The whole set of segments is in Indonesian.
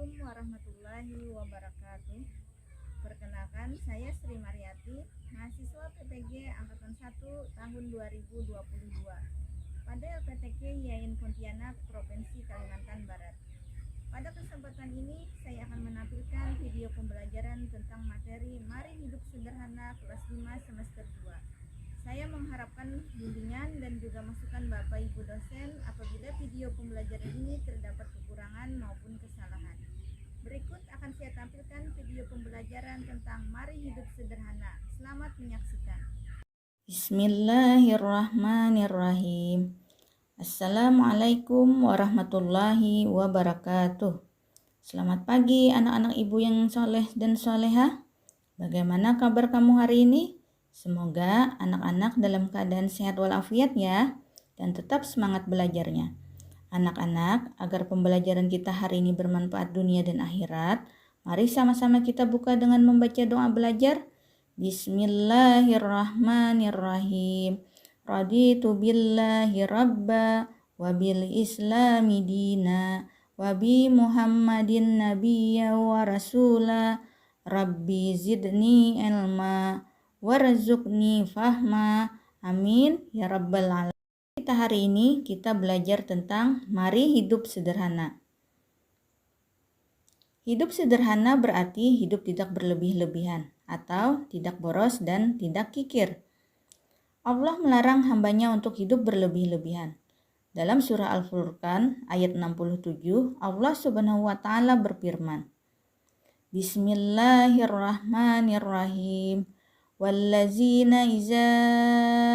Assalamualaikum warahmatullahi wabarakatuh. Perkenalkan, saya Sri Mariati, mahasiswa PPG Angkatan 1 tahun 2022 pada LPTK YAIN Pontianak, Provinsi Kalimantan Barat. Pada kesempatan ini, saya akan menampilkan video pembelajaran tentang materi Mari Hidup Sederhana kelas 5 semester 2. Saya mengharapkan bimbingan dan juga masukan Bapak Ibu dosen apabila video pembelajaran ini terdapat kekurangan maupun kesalahan. Berikut akan saya tampilkan video pembelajaran tentang Mari Hidup Sederhana. Selamat menyaksikan. Bismillahirrahmanirrahim. Assalamualaikum warahmatullahi wabarakatuh. Selamat pagi anak-anak ibu yang soleh dan soleha. Bagaimana kabar kamu hari ini? Semoga anak-anak dalam keadaan sehat walafiat ya, dan tetap semangat belajarnya. Anak-anak, agar pembelajaran kita hari ini bermanfaat dunia dan akhirat, mari sama-sama kita buka dengan membaca doa belajar. Bismillahirrahmanirrahim. Raditu billahi rabba wa bil islami dina wa bi muhammadin nabiyya wa rasula rabbi zidni ilma warzuqni fahma amin ya rabbal alamin. Hari ini kita belajar tentang mari hidup sederhana. Hidup sederhana berarti hidup tidak berlebih-lebihan atau tidak boros dan tidak kikir. Allah melarang hambanya untuk hidup berlebih-lebihan. Dalam surah Al-Furqan ayat 67, Allah Subhanahu wa taala berfirman, Bismillahirrahmanirrahim. Wallazina iza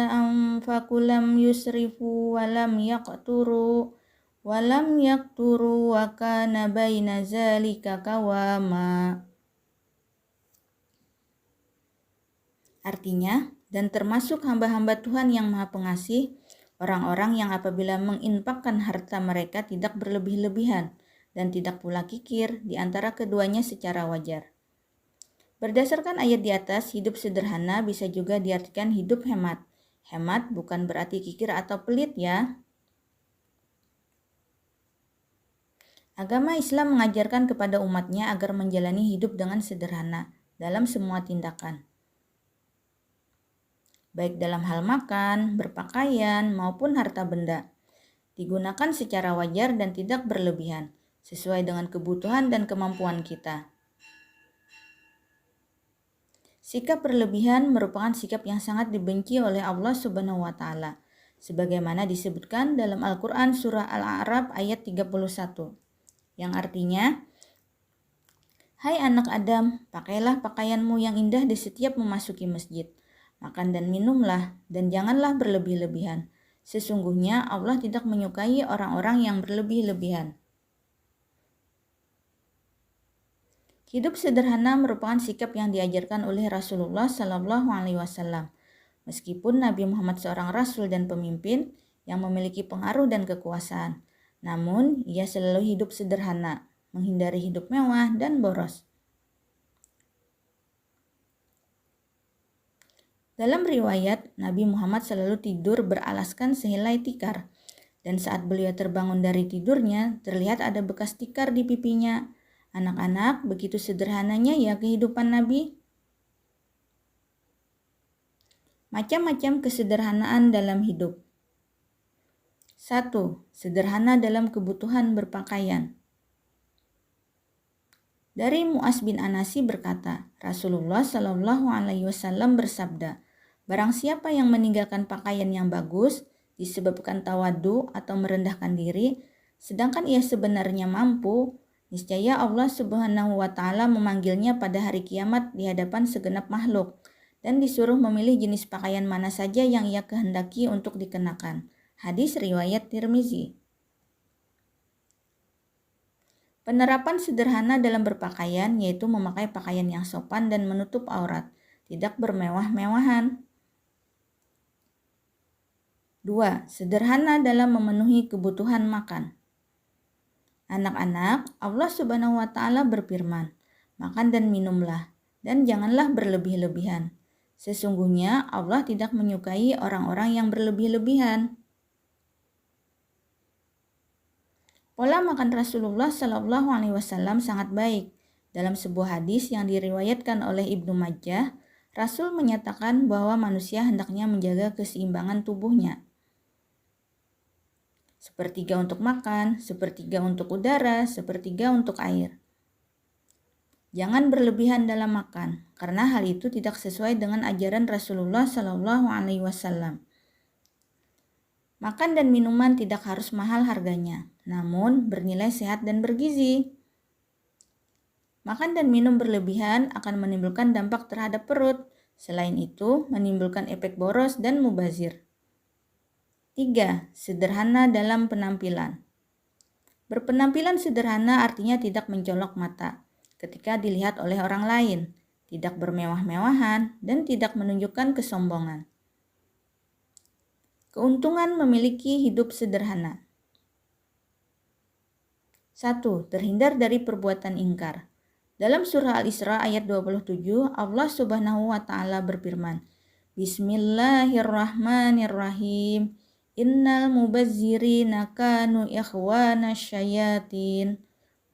anfaqu lam yusrifu wa lam yaqturu wa kana baina zalika qawama. Artinya, dan termasuk hamba-hamba Tuhan yang Maha Pengasih, orang-orang yang apabila menginfakkan harta mereka tidak berlebih-lebihan dan tidak pula kikir di antara keduanya secara wajar. Berdasarkan ayat di atas, hidup sederhana bisa juga diartikan hidup hemat. Hemat bukan berarti kikir atau pelit ya. Agama Islam mengajarkan kepada umatnya agar menjalani hidup dengan sederhana dalam semua tindakan. Baik dalam hal makan, berpakaian, maupun harta benda. Digunakan secara wajar dan tidak berlebihan, sesuai dengan kebutuhan dan kemampuan kita. Sikap berlebihan merupakan sikap yang sangat dibenci oleh Allah Subhanahu wa taala, sebagaimana disebutkan dalam Al-Qur'an surah Al-A'raf ayat 31, yang artinya, Hai anak Adam, pakailah pakaianmu yang indah di setiap memasuki masjid. Makan dan minumlah, dan janganlah berlebih-lebihan. Sesungguhnya Allah tidak menyukai orang-orang yang berlebih-lebihan. Hidup sederhana merupakan sikap yang diajarkan oleh Rasulullah Sallallahu Alaihi Wasallam. Meskipun Nabi Muhammad seorang rasul dan pemimpin yang memiliki pengaruh dan kekuasaan, namun ia selalu hidup sederhana, menghindari hidup mewah dan boros. Dalam riwayat, Nabi Muhammad selalu tidur beralaskan sehelai tikar, dan saat beliau terbangun dari tidurnya, terlihat ada bekas tikar di pipinya. Anak-anak, begitu sederhananya ya kehidupan Nabi. Macam-macam kesederhanaan dalam hidup. 1. Sederhana dalam kebutuhan berpakaian. Dari Mu'az bin Anasi berkata, Rasulullah Shallallahu Alaihi Wasallam bersabda, barang siapa yang meninggalkan pakaian yang bagus disebabkan tawadu atau merendahkan diri, sedangkan ia sebenarnya mampu, niscaya Allah Subhanahu wa taala memanggilnya pada hari kiamat di hadapan segenap makhluk dan disuruh memilih jenis pakaian mana saja yang ia kehendaki untuk dikenakan. Hadis riwayat Tirmizi. Penerapan sederhana dalam berpakaian yaitu memakai pakaian yang sopan dan menutup aurat, tidak bermewah-mewahan. 2. Sederhana dalam memenuhi kebutuhan makan. Anak-anak, Allah Subhanahu wa taala berfirman, makan dan minumlah, dan janganlah berlebih-lebihan. Sesungguhnya Allah tidak menyukai orang-orang yang berlebih-lebihan. Pola makan Rasulullah Shallallahu Alaihi Wasallam sangat baik. Dalam sebuah hadis yang diriwayatkan oleh Ibnu Majah, Rasul menyatakan bahwa manusia hendaknya menjaga keseimbangan tubuhnya. Sepertiga untuk makan, sepertiga untuk udara, sepertiga untuk air. Jangan berlebihan dalam makan, karena hal itu tidak sesuai dengan ajaran Rasulullah Shallallahu Alaihi Wasallam. Makan dan minuman tidak harus mahal harganya, namun bernilai sehat dan bergizi. Makan dan minum berlebihan akan menimbulkan dampak terhadap perut. Selain itu, menimbulkan efek boros dan mubazir. 3. Sederhana dalam penampilan. Berpenampilan sederhana artinya tidak mencolok mata ketika dilihat oleh orang lain, tidak bermewah-mewahan, dan tidak menunjukkan kesombongan. Keuntungan memiliki hidup sederhana. 1. Terhindar dari perbuatan ingkar. Dalam surah Al-Isra ayat 27, Allah Subhanahu wa taala berfirman, Bismillahirrahmanirrahim. Innal mubazzirina kanu ikhwana syayatin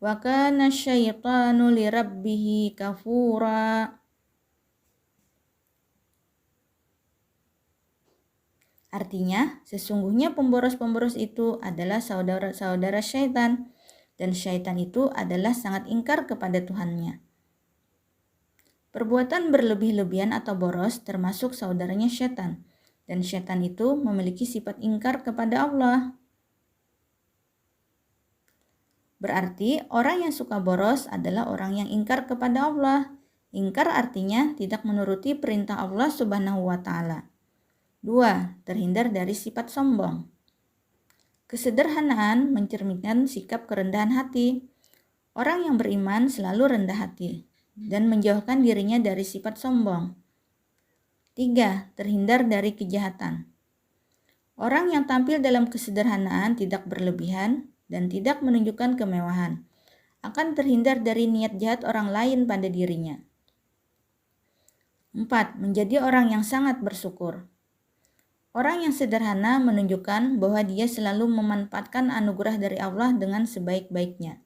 wa kana syaitanu lirabbihi kafura. Artinya, sesungguhnya pemboros-pemboros itu adalah saudara-saudara syaitan, dan syaitan itu adalah sangat ingkar kepada Tuhannya. Perbuatan berlebih-lebihan atau boros termasuk saudaranya syaitan, dan syaitan itu memiliki sifat ingkar kepada Allah. Berarti orang yang suka boros adalah orang yang ingkar kepada Allah. Ingkar artinya tidak menuruti perintah Allah Subhanahu wa taala. 2. Terhindar dari sifat sombong. Kesederhanaan mencerminkan sikap kerendahan hati. Orang yang beriman selalu rendah hati dan menjauhkan dirinya dari sifat sombong. 3. Terhindar dari kejahatan. Orang yang tampil dalam kesederhanaan tidak berlebihan dan tidak menunjukkan kemewahan, akan terhindar dari niat jahat orang lain pada dirinya. 4. Menjadi orang yang sangat bersyukur. Orang yang sederhana menunjukkan bahwa dia selalu memanfaatkan anugerah dari Allah dengan sebaik-baiknya.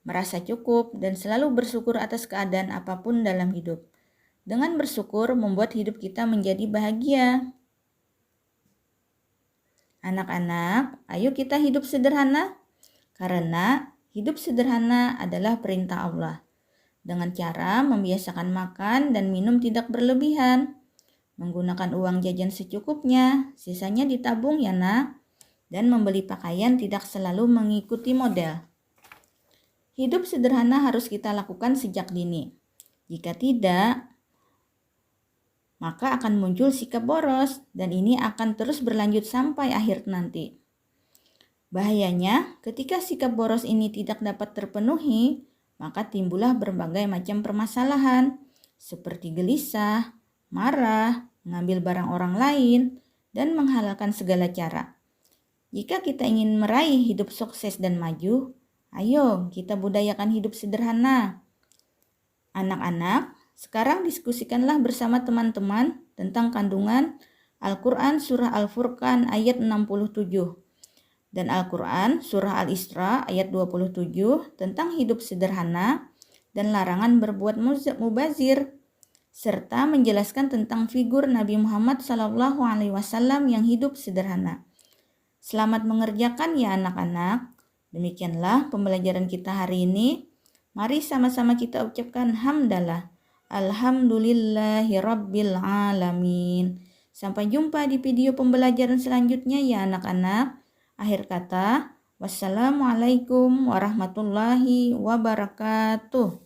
Merasa cukup dan selalu bersyukur atas keadaan apapun dalam hidup. Dengan bersyukur membuat hidup kita menjadi bahagia. Anak-anak, ayo kita hidup sederhana, karena hidup sederhana adalah perintah Allah. Dengan cara membiasakan makan dan minum tidak berlebihan, menggunakan uang jajan secukupnya, sisanya ditabung ya nak, dan membeli pakaian tidak selalu mengikuti model. Hidup sederhana harus kita lakukan sejak dini. Jika tidak, maka akan muncul sikap boros dan ini akan terus berlanjut sampai akhir nanti. Bahayanya, ketika sikap boros ini tidak dapat terpenuhi, maka timbullah berbagai macam permasalahan seperti gelisah, marah, mengambil barang orang lain, dan menghalalkan segala cara. Jika kita ingin meraih hidup sukses dan maju, ayo kita budayakan hidup sederhana. Anak-anak, sekarang diskusikanlah bersama teman-teman tentang kandungan Al-Quran Surah Al-Furqan ayat 67 dan Al-Quran Surah Al-Isra ayat 27 tentang hidup sederhana dan larangan berbuat mubazir, serta menjelaskan tentang figur Nabi Muhammad SAW yang hidup sederhana. Selamat mengerjakan ya anak-anak. Demikianlah pembelajaran kita hari ini. Mari sama-sama kita ucapkan hamdalah. Alhamdulillahirabbil alamin. Sampai jumpa di video pembelajaran selanjutnya ya anak-anak. Akhir kata, wassalamualaikum warahmatullahi wabarakatuh.